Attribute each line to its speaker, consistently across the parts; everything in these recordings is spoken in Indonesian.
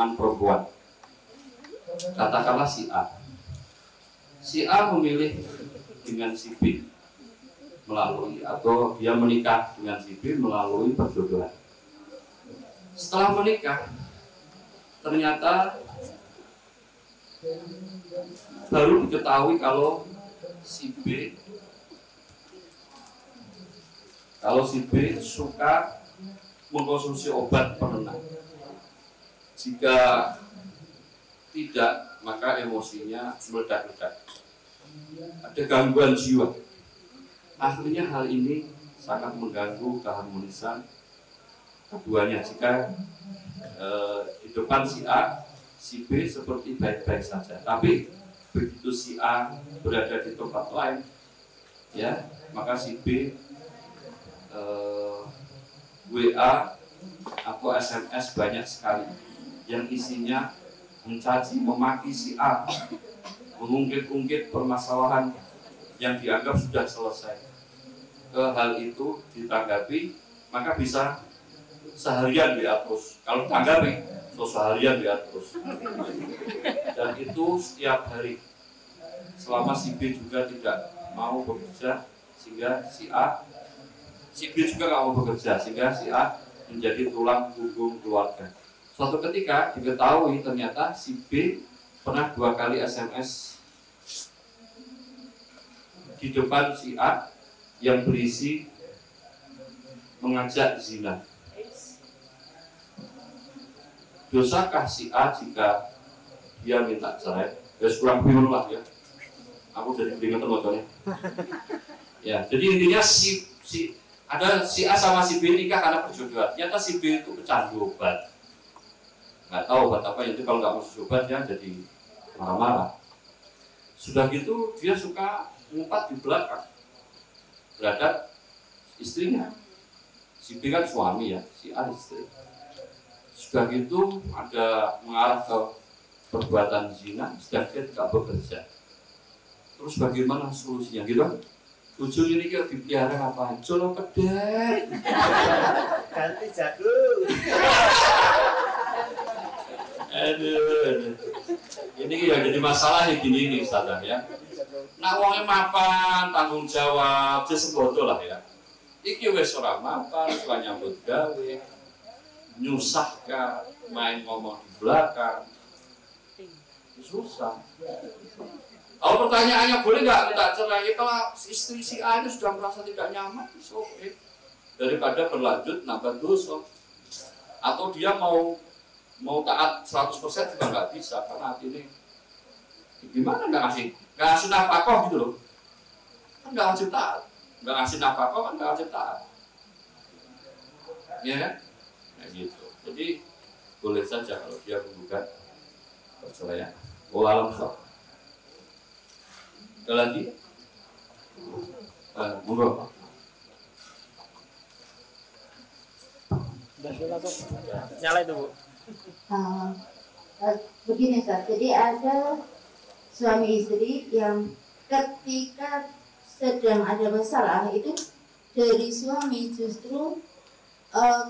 Speaker 1: teman perempuan. Katakanlah si A. Si A memilih dengan si B melalui, atau dia menikah dengan si B melalui perjodohan. Setelah menikah, ternyata baru diketahui kalau si B suka mengkonsumsi obat penenang. Jika tidak, maka emosinya meledak-ledak. Ada gangguan jiwa. Akhirnya hal ini sangat mengganggu keharmonisan keduanya. Jika di depan si A, si B seperti baik-baik saja, tapi begitu si A berada di tempat lain, ya, maka si B WA atau SMS banyak sekali yang isinya mencaci, memaki si A, mengungkit-ungkit permasalahan yang dianggap sudah selesai. Hal itu ditanggapi, maka bisa seharian dihapus. Kalau tanggapi, seharian dihapus. Dan itu setiap hari, selama si B juga tidak mau bekerja, sehingga si B juga nggak mau bekerja, sehingga si A menjadi tulang punggung keluarga. Suatu ketika diketahui ternyata si B pernah 2 kali SMS di depan si A yang berisi mengajak zina. Dosakah si A jika dia minta cerai? Ya kurang bingung lah ya. Aku jadi keringetan motornya. Ya, jadi intinya ada si A sama si B nikah karena perjodohan. Ternyata si B itu pecandu obat. Nggak tahu obat apa itu, kalau nggak mau obat ya jadi marah-marah. Sudah gitu dia suka ngumpat di belakang terhadap istrinya. Si B kan suami ya, si A istri. Sudah gitu ada mengarah ke perbuatan zina, sudah dia tidak bekerja. Terus bagaimana solusinya gitu? Ujung ini kita dipelihara apa? Colo pedet.
Speaker 2: Ganti jago.
Speaker 1: Aduh. Ini ya jadi masalah ya gini nih Ustaz ya. Nah wongnya mapan, tanggung jawab, sesebodo lah ya. Iki wis ora mapan, suka nyambut gawe, nyusahkan, main ngomong di belakang. Susah. Kalau pertanyaannya boleh nggak minta cerai? Kalau istri si A itu sudah merasa tidak nyaman, oke. Daripada berlanjut nambah dosa. Atau dia mau taat 100% juga nggak bisa, karena hati ini gimana nggak ngasih nafkah gitu loh. Kan nggak wajib taat. Nggak ngasih nafkah kan nggak wajib taat. Ya kan? Nah gitu. Jadi boleh saja kalau dia menggugat perceraian. Walau sok. Ada lagi? Monggo.
Speaker 2: Nyala itu Bu.
Speaker 3: Begini Ustaz, jadi ada suami istri yang ketika sedang ada masalah itu dari suami justru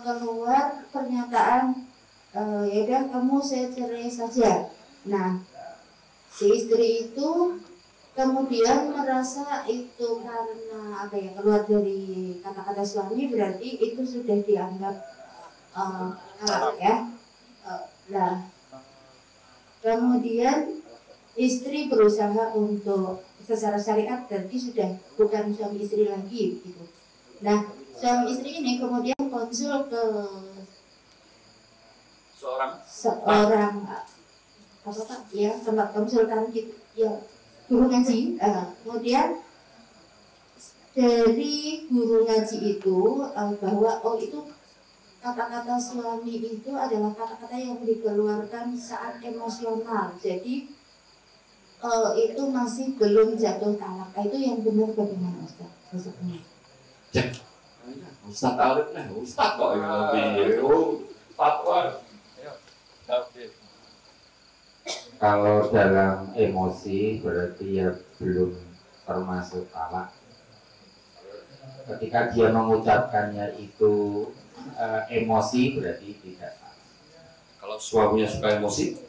Speaker 3: keluar pernyataan ya udah kamu saya cerai saja. Nah si istri itu kemudian merasa itu karena apa ya, keluar dari kata-kata suami, berarti itu sudah dianggap talak ya. Nah kemudian istri berusaha untuk secara syariat berarti sudah bukan suami istri lagi gitu. Nah suami istri ini kemudian konsul ke seorang apa Pak ya, tempat konsultan gitu ya, guru ngaji. Kemudian dari guru ngaji itu bahwa oh itu kata-kata suami itu adalah kata-kata yang dikeluarkan saat emosional, jadi itu masih belum jatuh talak. Itu yang benar bagaimana Ustaz?
Speaker 1: Ustaz Alif nih, Ustaz kok yang lebih fatwa.
Speaker 4: Kalau dalam emosi berarti ya belum termasuk talak. Ketika dia mengucapkannya itu emosi berarti tidak talak.
Speaker 1: Kalau suaminya suka emosi?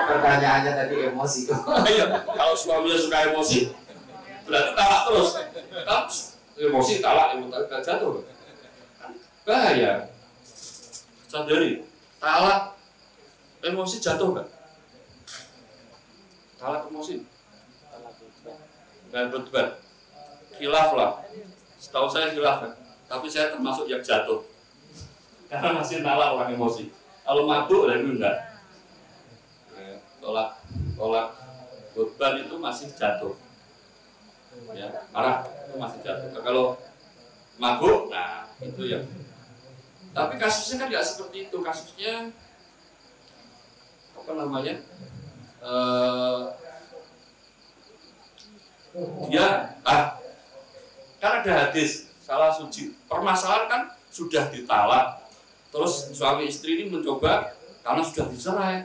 Speaker 4: Pertanyaannya tadi emosi kok.
Speaker 1: Iya, kalau suaminya suka emosi, berarti talak terus. Kalau emosi talak, jatuh. Bahaya. Sadari, talak emosi jatuh nggak? Talak emosi? Nggak berdebat. Khilaf lah. Setahu saya khilaf kan. Tapi saya termasuk yang jatuh. Karena masih nalar orang emosi. Kalau mabuk, itu enggak. Tolak beban itu masih jatuh. Ya, marah itu masih jatuh. Nah, kalau mabuk, nah itu yang. Tapi kasusnya kan nggak seperti itu. Kasusnya apa namanya? Kan ada hadis salah suci. Permasalahan kan sudah ditalak. Terus suami istri ini mencoba karena sudah dicerai.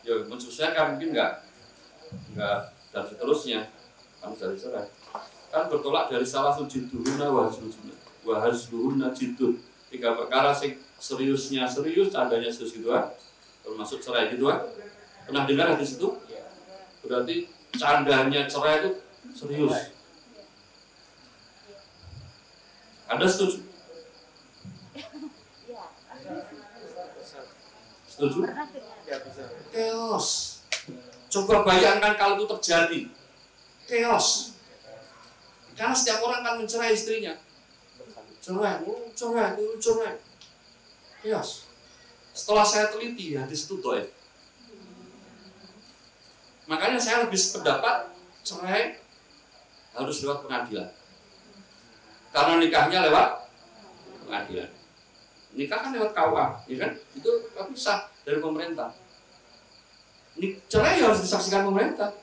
Speaker 1: Ya menyesuaikan mungkin nggak dan seterusnya kan sudah dicerai. Kan bertolak dari salah sujiduhuna wahazluhuna jidun. 3 perkara seriusnya serius, candanya serius gitu kan. Termasuk cerai gitu kan. Pernah dengar hadis itu? Berarti candanya cerai itu serius. Anda setuju? Setuju? Chaos. Coba bayangkan kalau itu terjadi. Chaos. Karena setiap orang kan mencerai istrinya. Cerai. Chaos. Setelah saya teliti hadis itu dhaif. Makanya saya lebih sependapat cerai harus lewat pengadilan. Karena nikahnya lewat pengadilan. Nikah kan lewat KUA, ya kan? Itu tapi sah dari pemerintah. Cerai harus disaksikan pemerintah.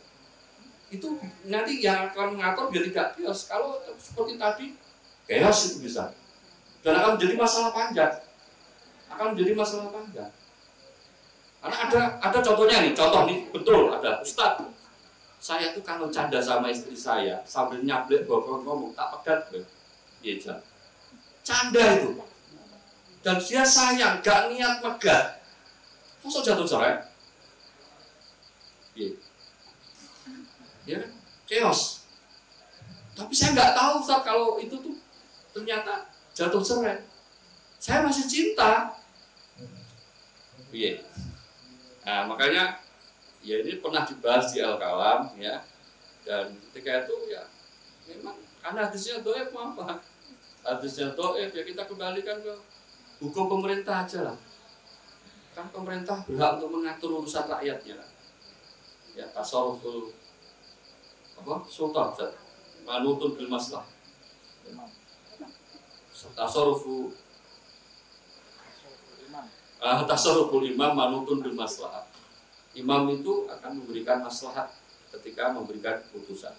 Speaker 1: Itu nanti yang akan mengatur biar tidak chaos. Kalau seperti tadi, chaos itu bisa. Dan akan menjadi masalah panjang. Karena ada contohnya nih, betul ada Ustadz. Saya tuh kalau canda sama istri saya sambil nyablek bawa ngomong tak pegat gue. Iya, canda itu. Dan dia sayang, gak niat megat. Masa jatuh cerai? Iya. Ya kan? Chaos. Tapi saya nggak tahu Ustaz kalau itu tuh ternyata jatuh cerai. Saya masih cinta. Iya. Nah, makanya ya ini pernah dibahas di Al-Kalam ya. Dan ketika itu ya memang karena hadisnya dhaif apa? Hadisnya dhaif ya kita kembalikan ke hukum pemerintah aja lah. Kan pemerintah berhak untuk mengatur urusan rakyatnya lah. Ya, tasarruful sultan manutun bil maslah. Tasarruful imam manutun bil maslah. Imam itu akan memberikan maslahat ketika memberikan keputusan.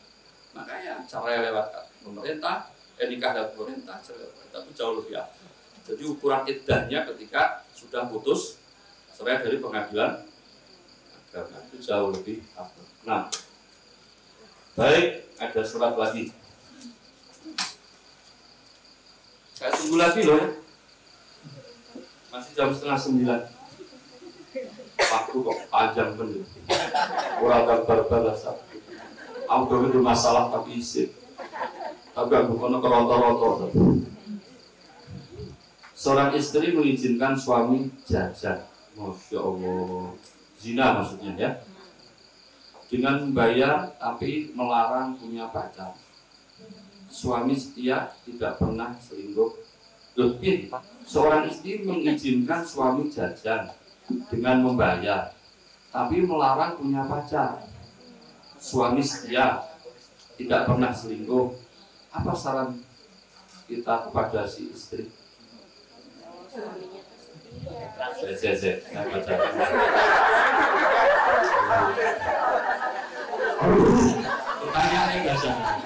Speaker 1: Makanya cara lewat pemerintah, nikah lewat pemerintah, tapi jauh lebih afdal. Jadi ukuran iddahnya ketika sudah putus cerai dari pengadilan agama itu jauh lebih afdal. Nah, baik, ada surat lagi. Saya tunggu lagi loh ya. Masih jam 8:30. Waktu kok panjang bener. Kurang berbalas. Aku itu masalah tapi isi. Tapi aku kono kerontor-rontor. Seorang istri mengizinkan suami jajan. Masya Allah. Zina maksudnya ya. Dengan membayar tapi melarang punya pacar. Suami setia tidak pernah selingkuh. Lebih, seorang istri mengizinkan suami jajan dengan membayar tapi melarang punya pacar. Suami setia tidak pernah selingkuh. Apa saran kita kepada si istri? Saya baca. Pertanyaannya nggak salah.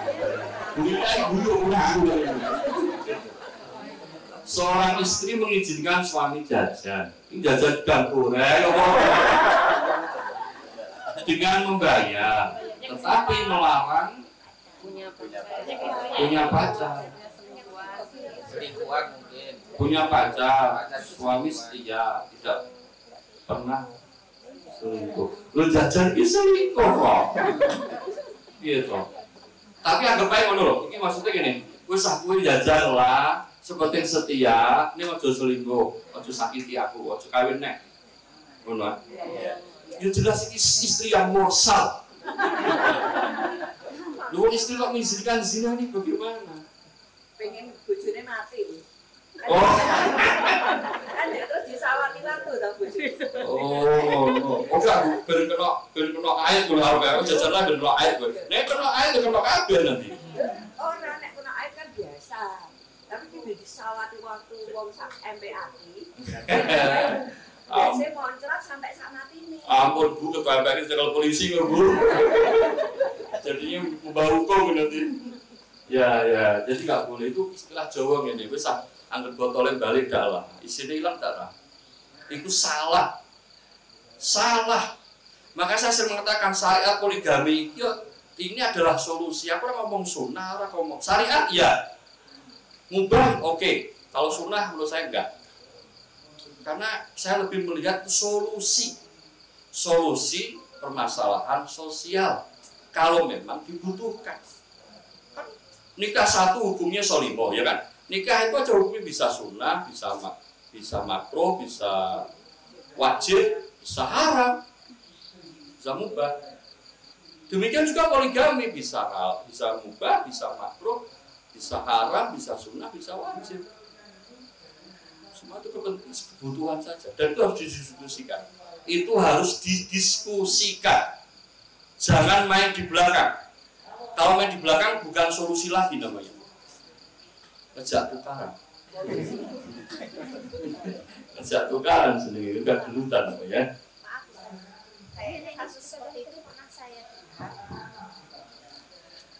Speaker 1: Seorang istri mengizinkan suami jajan. Ini jajan dan goreng dengan membayar, tetapi melarang punya pacar.
Speaker 4: Selingkuhan mungkin.
Speaker 1: punya pacar, suami setia, tidak pernah selingkuh. Lu jajan ki selingkuh kok. Gitu. Tapi anggap aja ngono lho. Iki maksudnya gini, wis aku jajan lah, seperti setia, ini ojo selingkuh, ojo sakiti aku, ojo kawin nek. Ngono. Ya jelas iki istri yang morsal. Lu istri kok mengizinkan zina nih bagaimana?
Speaker 5: Pengen bojone mati.
Speaker 1: Oh.
Speaker 5: Kan dia terus disawati waktu ta bojone.
Speaker 1: Oh. Oke, ben kena air kula arep jajan lah ben kena air kowe. Nek kena air kena kabeh nanti.
Speaker 5: Oh, nek kena air kan biasa. Tapi iki disawati waktu wong sak MPA iki. Biasanya moncrat sampai sak matine. Ampun
Speaker 1: Bu, ketua MPA cekel polisi kok Bu. Jadinya membawa hukum nanti. Ya, jadi nggak boleh itu istilah Jawa ini. Wis anggap botolnya balik dah lah. Isinya hilang dah lah. Itu salah. Maka saya sering mengatakan syariat poligami ini adalah solusi. Aku orang ngomong sunnah, orang ngomong syariat ya. Mubah oke. Kalau sunnah menurut saya enggak. Karena saya lebih melihat solusi permasalahan sosial. Kalau memang dibutuhkan. Kan nikah satu hukumnya sholimo, ya kan? Nikah itu aja hukumnya bisa sunnah, bisa makruh, bisa wajib, bisa haram, bisa mubah. Demikian juga poligami bisa mubah, bisa makruh, bisa haram, bisa sunnah, bisa wajib. Semua itu kebutuhan saja. Dan itu harus didiskusikan. Itu harus didiskusikan. Jangan main di belakang. Kalau main di belakang bukan solusi lagi namanya. Ngejak tukaran. Ngejak tukaran sendiri, udah gelutan apa ya.
Speaker 6: Maaf, kayaknya kasus seperti itu pernah saya dengar.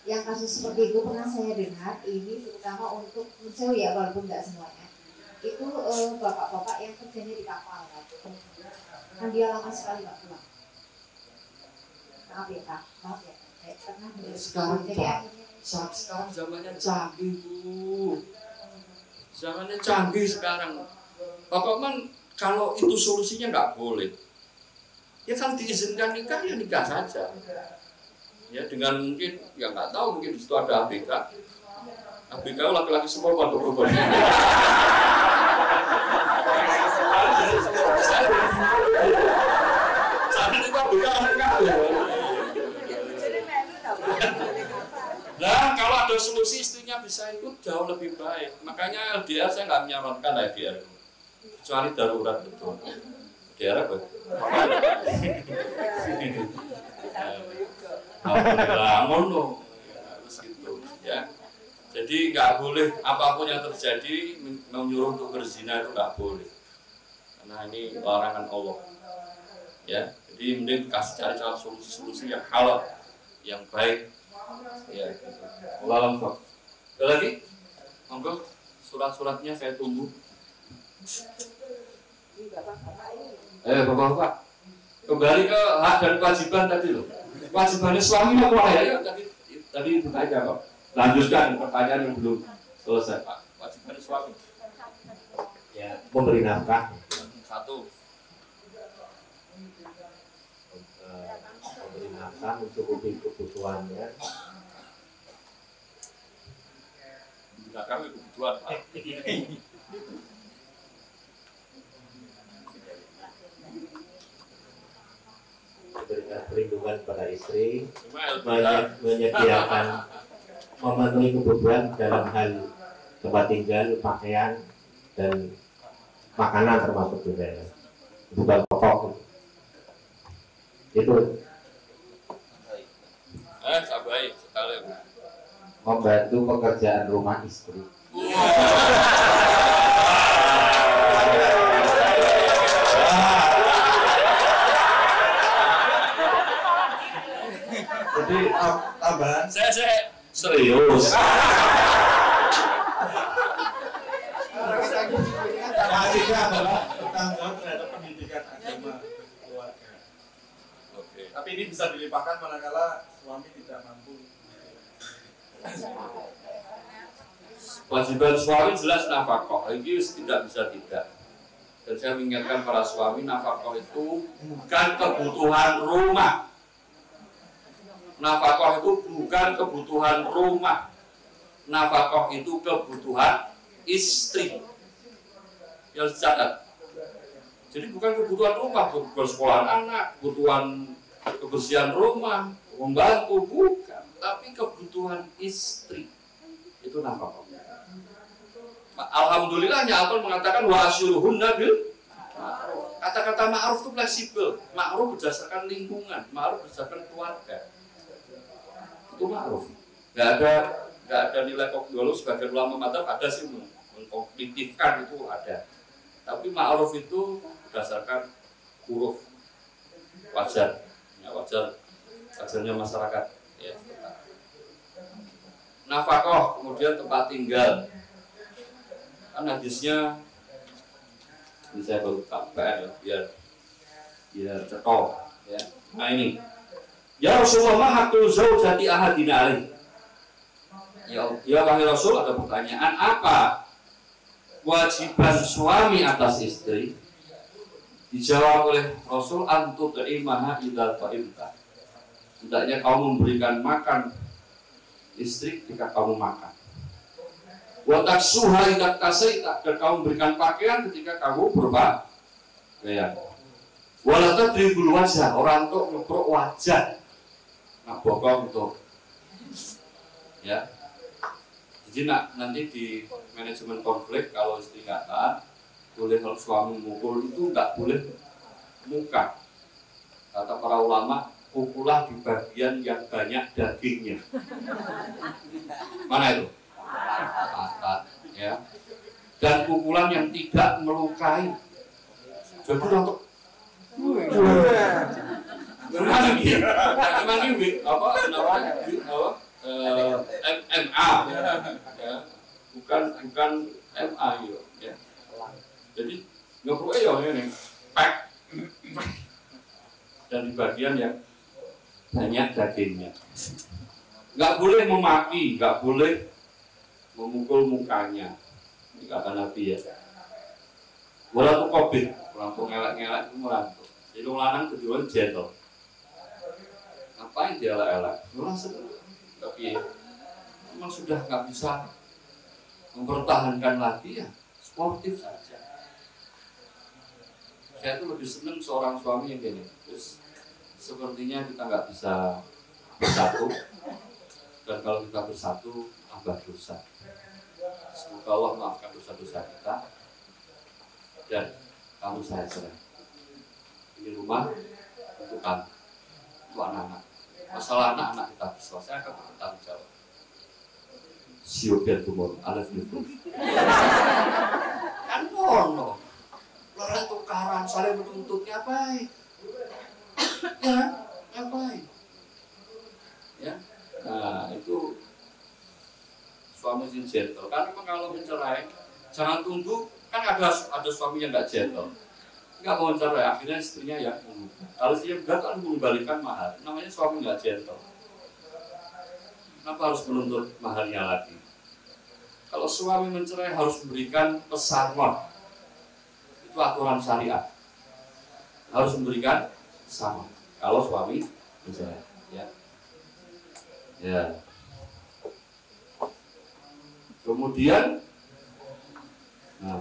Speaker 3: Yang kasus seperti itu pernah saya dengar, ini terutama untuk muncul ya, walaupun nggak semuanya. Itu bapak-bapak yang kerjanya di kapal kan dia lama sekali nggak pulang. Maaf ya Kak, pernah
Speaker 1: sekarang zamannya canggih Bu, zamannya canggih sekarang. Bapak man kalau itu solusinya nggak boleh, ya kalau diizinkan nikah ya nikah saja. Ya dengan mungkin ya nggak tahu mungkin di situ ada ABK laki-laki semua perempuan. Nah, kalau ada solusi istrinya bisa ikut jauh lebih baik. Makanya LDR saya nggak menyarankan LDR, kecuali darurat betul. LDR apa? Bangun loh, harus gitu ya. Jadi nggak boleh apapun yang terjadi menyuruh untuk berzina itu nggak boleh. Karena ini larangan Allah. Ya, jadi mending kasih cari solusi-solusi yang halal, yang baik. Ya, Allah langsung. Ada lagi? Monggo, surat-suratnya saya tunggu. Bapak-bapak, kembali ke hak dan kewajiban tadi loh. Kewajibannya suami apa ya? Tadi itu aja kok. Lanjutkan pertanyaan yang belum selesai Pak. Kewajibannya suami.
Speaker 2: Ya, memberi nafkah.
Speaker 1: Satu.
Speaker 2: Memberi nafkah mencukupi kebutuhannya.
Speaker 1: Nah, kami kebutuhan Pak.
Speaker 2: Memberikan perlindungan pada istri, menyediakan memenuhi kebutuhan dalam hal tempat tinggal, pakaian, dan makanan termasuk juga ya. Kebutuhan pokok itu.
Speaker 1: Baik sekali.
Speaker 4: Membantu pekerjaan rumah istri.
Speaker 2: Jadi tambahan
Speaker 1: Saya serius.
Speaker 2: yang ketiga adalah bertanggung jawab terhadap pendidikan agama keluarga.
Speaker 1: Oke.
Speaker 2: Tapi ini bisa dilimpahkan manakala suami tidak mampu.
Speaker 1: Kewajiban suami jelas nafkah. Ini tidak bisa tidak. Dan saya mengingatkan para suami, nafkah itu bukan kebutuhan rumah. Nafkah itu bukan kebutuhan rumah. Nafkah itu kebutuhan istri. Yang dicatat. Jadi bukan kebutuhan rumah, kebutuhan sekolah anak, kebutuhan kebersihan rumah, membantu, bukan. Tapi kebutuhan istri. Itu nafkah. Alhamdulillahnya Allah mengatakan wa asyuruhunna bil ma'ruf. Kata-kata ma'ruf itu fleksibel. Ma'ruf berdasarkan lingkungan, ma'ruf berdasarkan keluarga. Itu ma'ruf. Gak ada nilai dulu sebagai ulama madzhab ada sih mengkognitifkan itu ada. Tapi ma'ruf itu berdasarkan huruf wajar, ya wajarnya masyarakat. Ya. Nafkah, kemudian tempat tinggal. Kan hadisnya ini saya baru tambah ya, biar cekok ya. Nah ini ya Rasulullah hakul zaujati ahadina alaih. Ya wahai Rasul, ada pertanyaan, apa kewajiban suami atas istri? Dijawab oleh Rasul, antu ta'imaha idza ta'imta. Hendaknya kamu memberikan makan istri ketika kamu makan. Wa taksuha idza tasaita, dan kamu berikan pakaian ketika kamu berpakaian. Wala tadribul wajah, orang untuk ngeprok wajah. Nah, bokong itu. Ya. Jadi nanti di manajemen konflik kalau istri nggak taat, boleh kalau suami mukul itu nggak boleh muka. Kata para ulama, pukulah di bagian yang banyak dagingnya. Mana itu? Patat, ya. Dan pukulan yang tidak melukai. Jadi untuk memang ini apa namanya? MA, ya. bukan MA ya. Jadi nggak perlu ini pack dan di bagian yang banyak dagingnya. Nggak boleh memaki, nggak boleh memukul mukanya. Ini kata Nabi ya. Walau covid, langsung ngelak-ngelak itu melantuk. Jadi lanang kedua gentle. Ngapain dia elak-elak? Tapi memang sudah nggak bisa mempertahankan lagi ya, sportif saja. Saya tuh lebih seneng seorang suami yang gini. Terus sepertinya kita nggak bisa bersatu, dan kalau kita bersatu tambah dosa. Semoga Allah maafkan dosa-dosa kita, dan kamu saya cerai. Ini rumah untuk kamu, untuk anak-anak. Masalah anak-anak kita saya akan bertanggung jawab. Siopian tumor, alif itu. Kan mono, orang tukaran saling menuntut ngapain? Ya, ngapain? Ya, nah itu suami yang gentle. Kan memang kalau mencerai, jangan tunggu. Kan ada suami yang nggak gentle. Nggak mau cerai, akhirnya istrinya yang kalau istrinya enggak kan mengembalikan mahar, namanya suami nggak gentle. Kenapa harus menuntut maharnya lagi? Kalau suami mencerai harus memberikan pesangon, itu aturan syariat. Harus memberikan pesangon. Kalau suami mencerai, ya. Kemudian, nah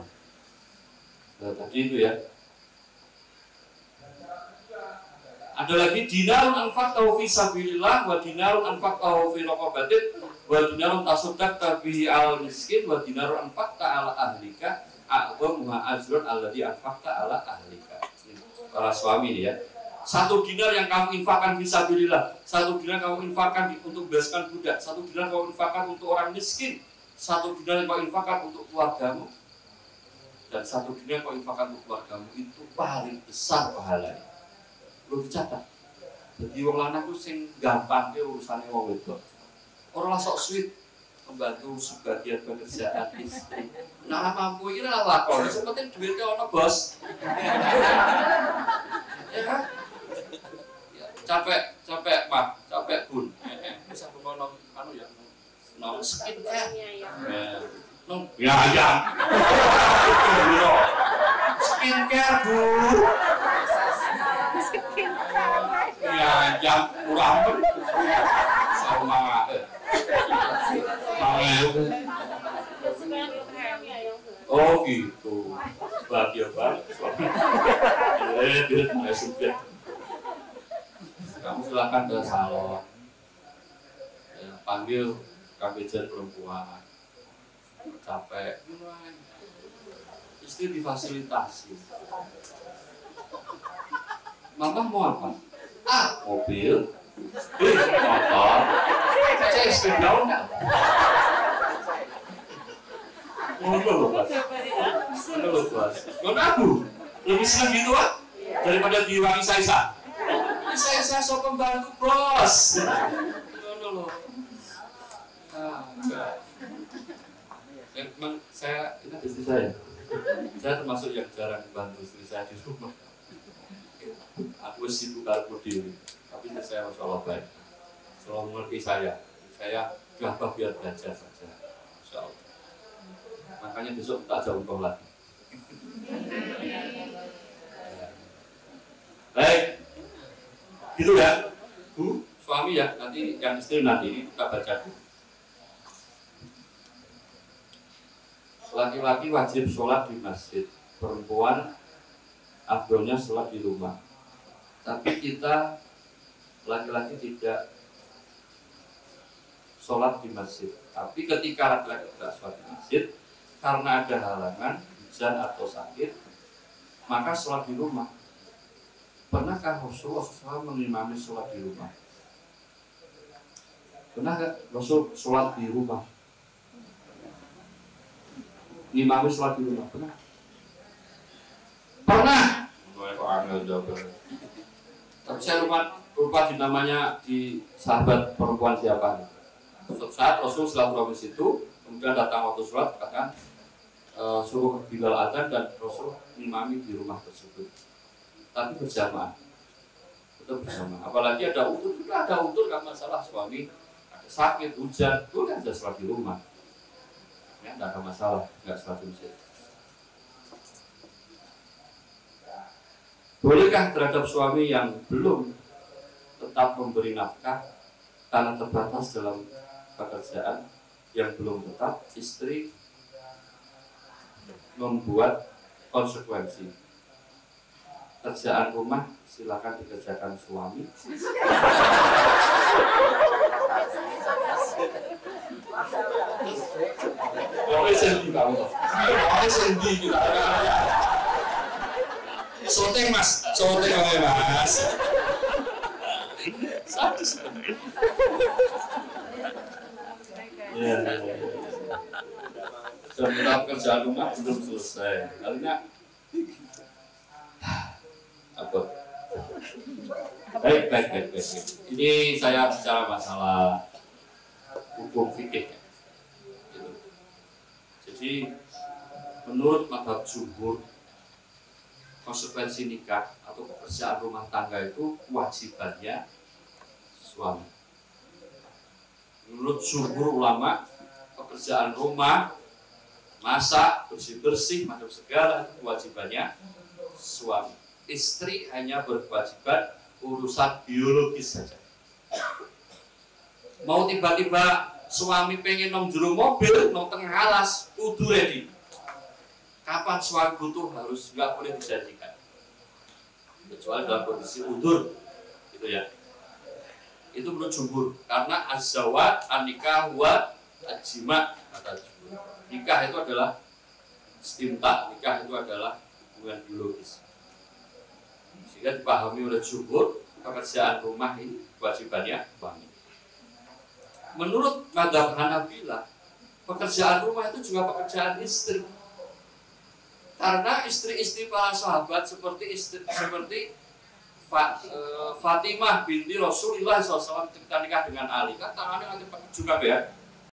Speaker 1: tadi itu ya. Ada lagi dinarun anfaqtahu fi sabilillah wa dinarun anfaqtahu fi raqabatin wa dinarun tasaddaqta bihi al miskin wa dinarun anfaqta ala ahlika a'dhamuha ajrun alladhi anfaqta ala ahlika. Para suami ini ya. Satu dinar yang kamu infakkan fi sabilillah, satu dinar kamu infakkan untuk membebaskan budak, satu dinar kamu infakkan untuk orang miskin, satu dinar yang kamu infakkan untuk keluargamu, dan satu dinar yang kamu infakkan untuk keluargamu, itu paling besar pahalanya. Belum dicatat. Jadi wong lanang ku sing gampang ke urusane wong wedok. Ora sok sweet membantu sebagian pekerjaan istri. Nah, mampu iki ora lakon, sing penting duwite ana, Bos. Ya kan? Ya, capek, Pak, capek, Bun. Wis aku ngono anu ya. Nang skincare. Ya. Ya ayam. Skincare Bu. Ya ayam kurang pun. Sama. Oh gitu. Bahagia banget. Dia sudah. Kamu silakan ke salon. Panggil KPJ perempuan. Capek. Istri difasilitasi. Mama mau apa? Mobil. Motor. Saya sepeda enggak? Ngono loh, Mas. Ngono loh, Mas. Ngono aku. Lebih senang gitu, Pak. Daripada diwangi saya. Saya sok pembantu, Bos. Ngono loh. Enggak. Emang saya, ini istri saya. Saya termasuk yang jarang bantu istri saya di rumah. Aku sibuk aku diri. Tapi saya Masya Allah baik. Selalu mengerti saya. Saya gabah biar belajar saja. Masya Allah. Makanya besok tak jauh umroh lagi. Baik, gitu ya, Bu, suami ya. Nanti yang istri nanti ini kita baca dulu. Laki-laki wajib sholat di masjid, perempuan afdolnya sholat di rumah. Tapi kita laki-laki tidak sholat di masjid. Tapi ketika laki-laki tidak sholat di masjid, karena ada halangan, hujan atau sakit, maka sholat di rumah. Pernahkah Rasulullah SAW mengimami sholat di rumah? Pernahkah Rasul sholat di rumah? Imami sholat di rumah, pernah? Pernah! Tapi saya lupa di namanya di sahabat perempuan siapa. Suatu saat Rasul setelah di situ, kemudian datang waktu sholat, katakan suruh Bilal adzan dan Rasul imami di rumah tersebut. Tapi berjamaah, tetap berjamaah. Apalagi ada utur, juga ada utur kan masalah suami ada sakit, hujan, itu kan bisa sholat di rumah. Ya, tidak ada masalah, nggak sholat di masjid. Bolehkah terhadap suami yang belum tetap memberi nafkah karena terbatas dalam pekerjaan yang belum tetap, istri membuat konsekuensi kerjaan rumah silakan dikerjakan suami. Pokoknya sendi kamu, pokoknya sendi kita. Soteng Mas, soteng oleh Mas. Sadis. Ya. Dalam kerjaan rumah belum selesai. Artinya apa? Baik. Ini saya bicara masalah hukum fikih. Gitu. Jadi menurut mazhab jumhur, konsekuensi nikah atau pekerjaan rumah tangga itu kewajibannya suami. Menurut jumhur ulama, pekerjaan rumah, masak, bersih-bersih, macam segala itu kewajibannya suami. Istri hanya berkewajiban urusan biologis saja. Mau tiba-tiba suami pengen nong jero mobil, nong tengah alas, kudu ready. Kapan suami butuh harus nggak boleh dijanjikan. Kecuali dalam kondisi udur, gitu ya. Itu menurut jumhur. Karena az-zawaj, an-nikah wa al-jima' kata jumhur. Nikah itu adalah istimta, nikah itu adalah hubungan biologis. Sehingga dipahami oleh jumhur, pekerjaan rumah ini kewajibannya suami. Menurut mazhab Hanabilah, pekerjaan rumah itu juga pekerjaan istri. Karena istri-istri para sahabat seperti Fatimah binti Rasulullah SAW ketika nikah dengan Ali, kan tangannya nanti juga ya.